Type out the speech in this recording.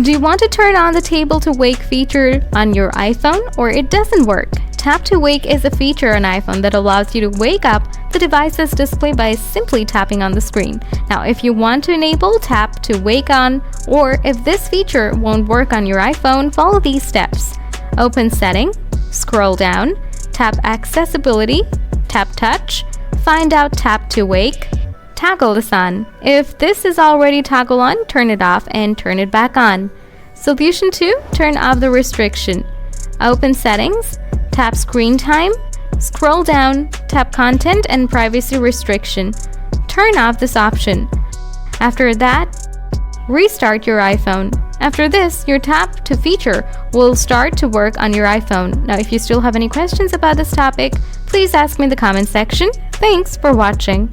Do you want to turn on the table to wake feature on your iPhone, or it doesn't work? Tap to wake is a feature on iPhone that allows you to wake up the device's display by simply tapping on the screen. Now, if you want to enable tap to wake on, or if this feature won't work on your iPhone, follow these steps. Open Setting, scroll down, tap Accessibility, tap Touch, find out tap to wake, toggle this on. If this is already toggled on, turn it off and turn it back on. Solution 2, turn off the restriction. Open Settings, tap Screen Time, scroll down, tap Content and Privacy Restriction. Turn off this option. After that, restart your iPhone. After this, your tap to feature will start to work on your iPhone. Now, if you still have any questions about this topic, please ask me in the comment section. Thanks for watching.